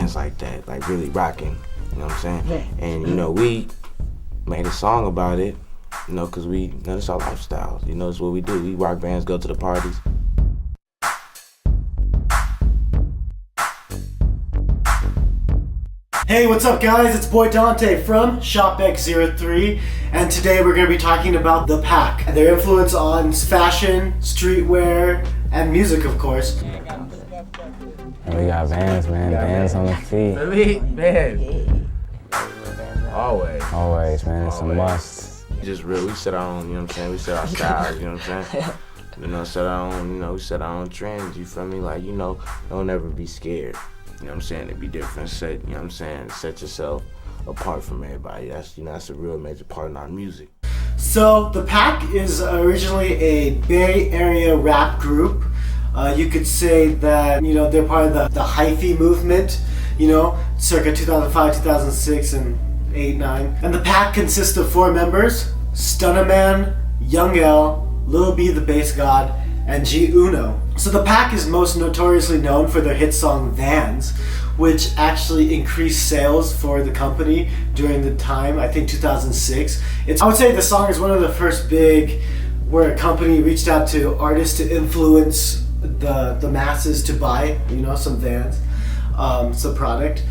bands like that, like really rocking, you know what I'm saying? And you know, we made a song about it, you know, cause we, you know, it's our lifestyle, you know, it's what we do. We rock bands, go to the parties. Hey, what's up guys? It's boy Dante from ShopX03, and today we're going to be talking about The Pack and their influence on fashion, streetwear, and music, of course. And we got Vans, man. Vans on the feet. Really? Vans. Always. Always, man. It's a must. Just real, we set our own, you know what I'm saying? We set our styles, you know what I'm saying? You know, set our own, you know, we set our own trends, you feel me? Like, you know, don't ever be scared. You know what I'm saying? To be different, set, you know what I'm saying? Set yourself apart from everybody. That's, you know, that's a real major part in our music. So, The Pack is originally a Bay Area rap group. You could say that, you know, they're part of the hyphy movement, you know, circa 2005, 2006, and 8, 9. And The Pack consists of 4 members: Stunnaman, Young L, LILB the BASEDGOD, and G Uno. So The Pack is most notoriously known for their hit song Vans, which actually increased sales for the company during the time, I think 2006. I would say the song is one of the first big where a company reached out to artists to influence the masses to buy, you know, some Vans, some product.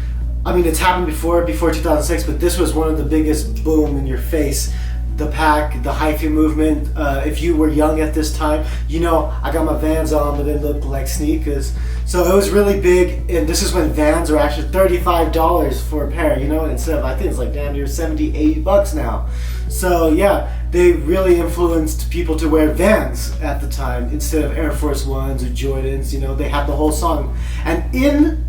I mean, it's happened before 2006, but this was one of the biggest boom in your face. The Pack, the hyphy movement. If you were young at this time, you know, I got my Vans on, but they looked like sneakers. So it was really big, and this is when Vans were actually $35 for a pair, you know, instead of, I think it's like damn near $70, $80 now. So yeah, they really influenced people to wear Vans at the time instead of Air Force Ones or Jordans. You know, they had the whole song. And in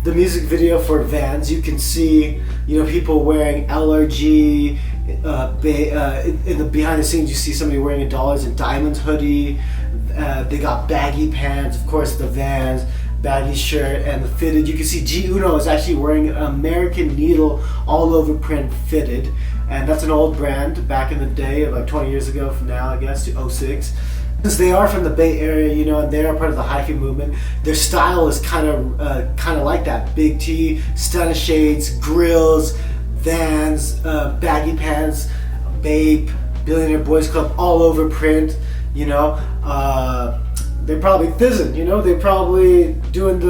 the music video for Vans, you can see, you know, people wearing LRG. In the behind the scenes, you see somebody wearing a Dollars and Diamonds hoodie. They got baggy pants, of course, the Vans, baggy shirt, and the fitted. You can see G Uno is actually wearing an American Needle all over print fitted, and that's an old brand back in the day, like 20 years ago from now, I guess, to 06. Since they are from the Bay Area, you know, and they are part of the hyphy movement, their style is kind of like that. Big T, stunner shades, grills, Vans, baggy pants, Bape, Billionaire Boys Club, all over print, you know. They're probably fizzing, you know. They're probably doing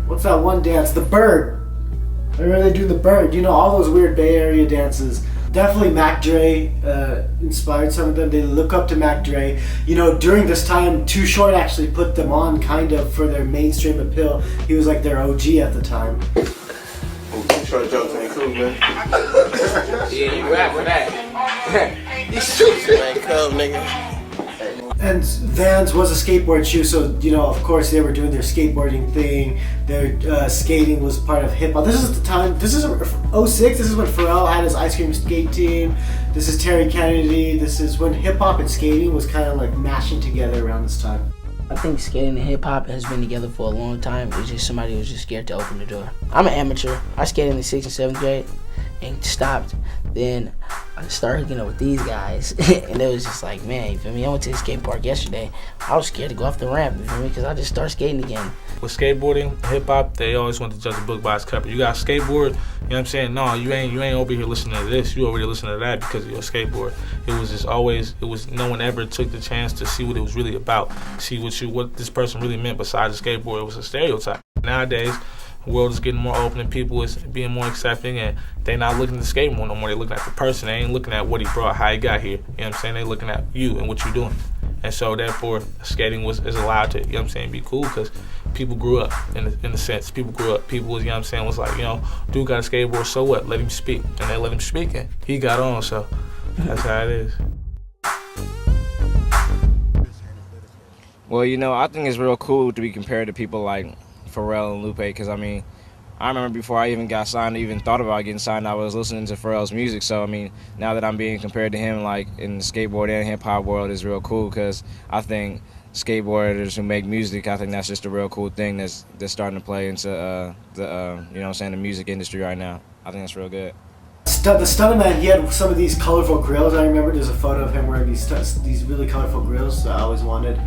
what's that one dance? The bird. They really do the bird, you know, all those weird Bay Area dances. Definitely Mac Dre inspired some of them. They look up to Mac Dre. You know, during this time, Too Short actually put them on kind of for their mainstream appeal. He was like their OG at the time. Too Short jokes ain't cool, man. Yeah, you rap with that. You stupid. Man, come, nigga. And Vans was a skateboard shoe, so, you know, of course they were doing their skateboarding thing. Their skating was part of hip hop. This is the time, this is 06, this is when Pharrell had his ice cream skate team. This is Terry Kennedy. This is when hip hop and skating was kind of like mashing together around this time. I think skating and hip hop has been together for a long time. It's just somebody who was just scared to open the door. I'm an amateur. I skated in the 6th and 7th grade and stopped. Then I started hooking up with these guys, and it was just like, man, you feel me? I went to the skate park yesterday. I was scared to go off the ramp, you feel me? Because I just started skating again. With skateboarding, hip hop, they always want to judge a book by its cover. You got a skateboard, you know what I'm saying? No, you ain't over here listening to this. You over here listening to that because of your skateboard. It was just always, no one ever took the chance to see what it was really about, see what this person really meant besides the skateboard. It was a stereotype. Nowadays, the world is getting more open and people is being more accepting, and they not looking at the skateboard no more. They looking at the person. They ain't looking at what he brought, how he got here. You know what I'm saying? They looking at you and what you're doing. And so therefore, skating is allowed to, you know what I'm saying, be cool because people grew up in a sense. People grew up. People was, you know what I'm saying, was like, you know, dude got a skateboard, so what? Let him speak. And they let him speak, and he got on, so that's how it is. Well, you know, I think it's real cool to be compared to people like Pharrell and Lupe, because I mean, I remember before I even got signed, even thought about getting signed, I was listening to Pharrell's music. So I mean, now that I'm being compared to him, like in the skateboard and hip hop world, is real cool because I think skateboarders who make music, I think that's just a real cool thing that's starting to play into you know what I'm saying, the music industry right now. I think that's real good. The Stunnaman, he had some of these colorful grills. I remember there's a photo of him wearing these really colorful grills that I always wanted.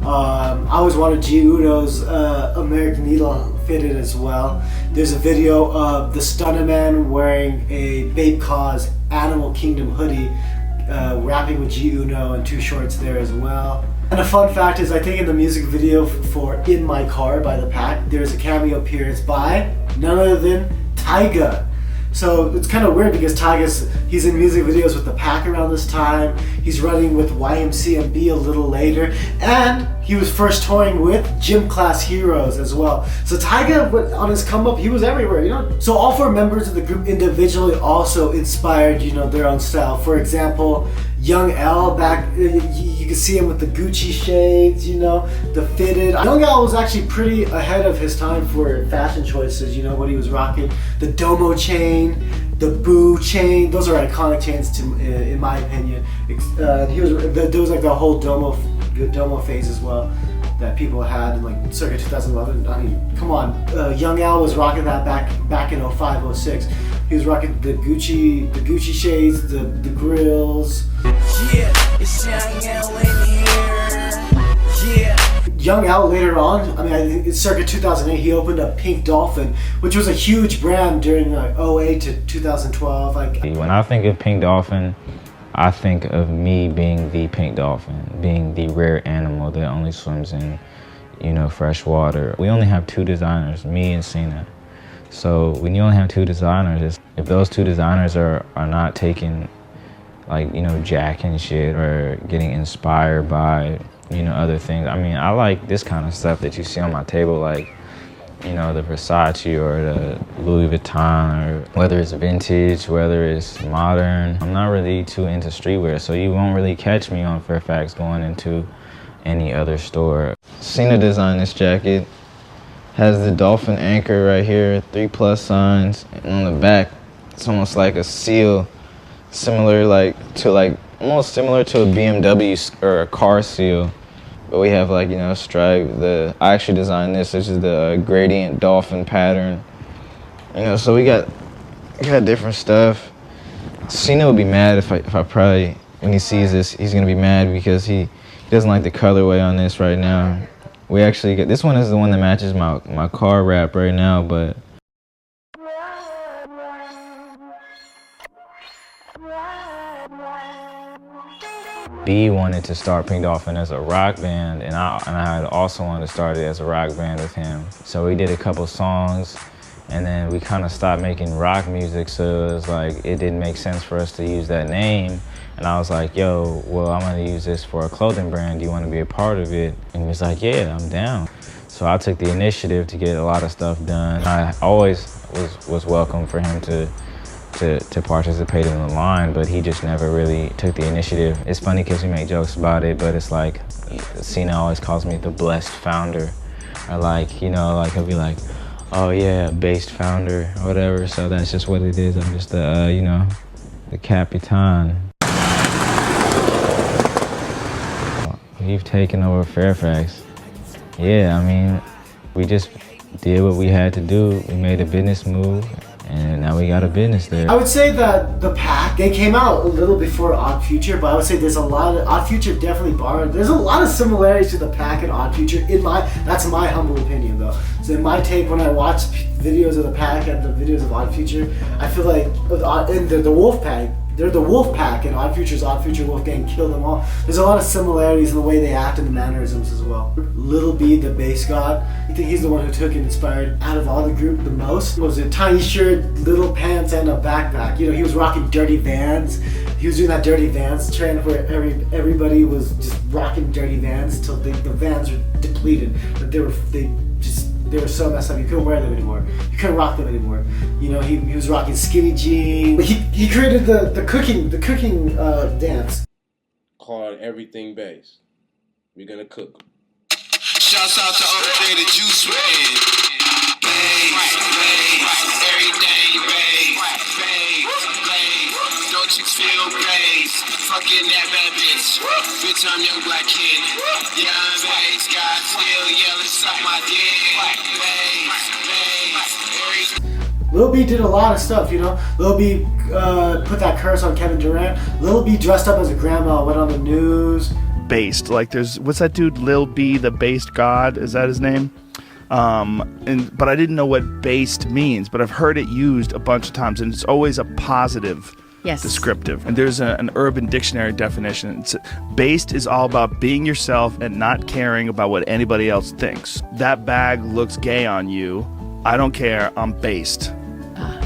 I always wanted G Uno's American Needle fitted as well. There's a video of the Stunnaman wearing a Bape Cause Animal Kingdom hoodie, rapping with G Uno and 2 Shorts there as well. And a fun fact is, I think in the music video for In My Car by The Pack, there's a cameo appearance by none other than Tyga. So it's kind of weird because he's in music videos with The Pack around this time. He's running with YMCMB a little later, and he was first touring with Gym Class Heroes as well. So Tyga, on his come up, he was everywhere, you know. So all 4 members of the group individually also inspired, you know, their own style. For example, Young L, back, you can see him with the Gucci shades, you know, the fitted. Young L was actually pretty ahead of his time for fashion choices, you know, what he was rocking. The Domo chain, the Boo chain, those are iconic chains in my opinion. There was like the whole Domo phase as well that people had in like circa 2011. I mean, come on, Young Al was rocking that back in 05, 06. He was rocking the Gucci shades, the grills. Yeah, it's Young Al in here. Yeah. Young Al later on, I mean, I think it's circa 2008, he opened up Pink Dolphin, which was a huge brand during 08 to 2012. When I think of Pink Dolphin, I think of me being the pink dolphin, being the rare animal that only swims in, you know, fresh water. We only have 2 designers, me and Cena. So when you only have 2 designers, if those 2 designers are not taking, like, you know, jacking shit or getting inspired by, you know, other things. I mean, I like this kind of stuff that you see on my table, like, you know, the Versace or the Louis Vuitton, or whether it's vintage, whether it's modern. I'm not really too into streetwear, so you won't really catch me on Fairfax going into any other store. Cena designed this jacket. Has the dolphin anchor right here, 3+ signs, and on the back, it's almost like a seal, almost similar to a BMW or a car seal. But we have, like, you know, stripe. I actually designed this. This is the gradient dolphin pattern. You know, so we got different stuff. Cena would be mad if I probably, when he sees this, he's gonna be mad because he doesn't like the colorway on this right now. We actually get, this one is the one that matches my car wrap right now, but B wanted to start Pink Dolphin as a rock band, and I had also wanted to start it as a rock band with him. So we did a couple songs, and then we kind of stopped making rock music, so it was like, it didn't make sense for us to use that name. And I was like, yo, well, I'm gonna use this for a clothing brand. Do you wanna be a part of it? And he was like, yeah, I'm down. So I took the initiative to get a lot of stuff done. I always was welcome for him to participate in the line, but he just never really took the initiative. It's funny because we make jokes about it, but it's like, Cena always calls me the blessed founder. Or like, you know, like he'll be like, oh yeah, based founder or whatever. So that's just what it is. I'm just the, you know, the Capitan. We've taken over Fairfax. Yeah, I mean, we just did what we had to do. We made a business move, and now we got a business there. I would say that the Pack, they came out a little before Odd Future, but I would say there's a lot of, Odd Future definitely borrowed. There's a lot of similarities to the Pack and Odd Future, that's my humble opinion though. So in my take, when I watch videos of the Pack and the videos of Odd Future, I feel like, and the Wolf Pack, they're the Wolf Pack, and Odd Future's Odd Future Wolfgang killed them all. There's a lot of similarities in the way they act and the mannerisms as well. LILB, the BASEDGOD, I think he's the one who took and inspired out of all the group the most. Was a tiny shirt, little pants, and a backpack. You know, he was rocking dirty Vans. He was doing that dirty Vans trend where everybody was just rocking dirty Vans until the Vans were depleted. But they were so messed up, you couldn't wear them anymore. You couldn't rock them anymore. You know, he was rocking skinny jeans. He created the cooking dance. Called Everything Base. We're gonna cook. Shouts out to all the day that you sweating. Everything, don't you feel blaze? Fucking that bad bitch. Bitch, I'm young black kid. Young bass, God still yelling, suck my dick. Lil B did a lot of stuff, you know. Lil B put that curse on Kevin Durant. Lil B dressed up as a grandma, went on the news. Based, like there's, what's that dude, Lil B, the Based God, is that his name? but I didn't know what based means, but I've heard it used a bunch of times, and it's always a positive descriptive. And there's an Urban Dictionary definition. Based is all about being yourself and not caring about what anybody else thinks. That bag looks gay on you. I don't care, I'm based.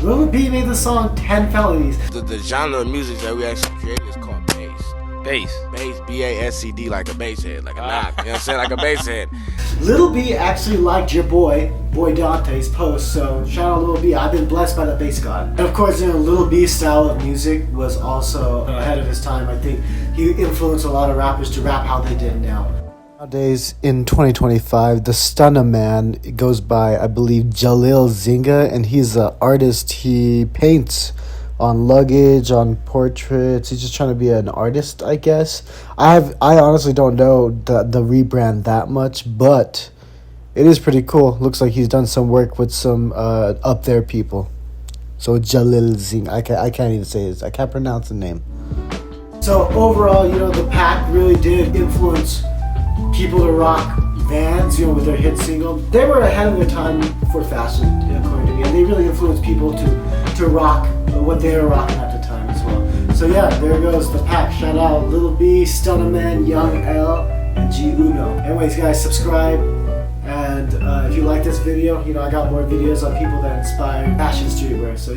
Lil B made the song 10 Felonies. The genre of music that we actually created is called bass. Bass, B-A-S-C-D, like a bass head, like a knock. You know what I'm saying? Like a bass head. Lil B actually liked your boy Dante's post, so shout out Lil B. I've been blessed by the BASEDGOD. And of course, Lil B's style of music was also ahead of his time. I think he influenced a lot of rappers to rap how they did now. Nowadays, in 2025, the Stunnaman goes by, I believe, Jalil Zinga, and he's an artist. He paints on luggage, on portraits. He's just trying to be an artist, I guess. I honestly don't know the rebrand that much, but it is pretty cool. Looks like he's done some work with some up there people. So Jalil Zinga, I can't even say his. I can't pronounce the name. So overall, the Pack really did influence people to rock Vans, with their hit single. They were ahead of their time for fashion, according to me, and they really influenced people to rock what they were rocking at the time as well. So yeah, there goes the Pack. Shout out Lil B, Stunnaman, Young L, and G Uno. Anyways, guys, subscribe, and if you like this video, I got more videos on people that inspire fashion streetwear. So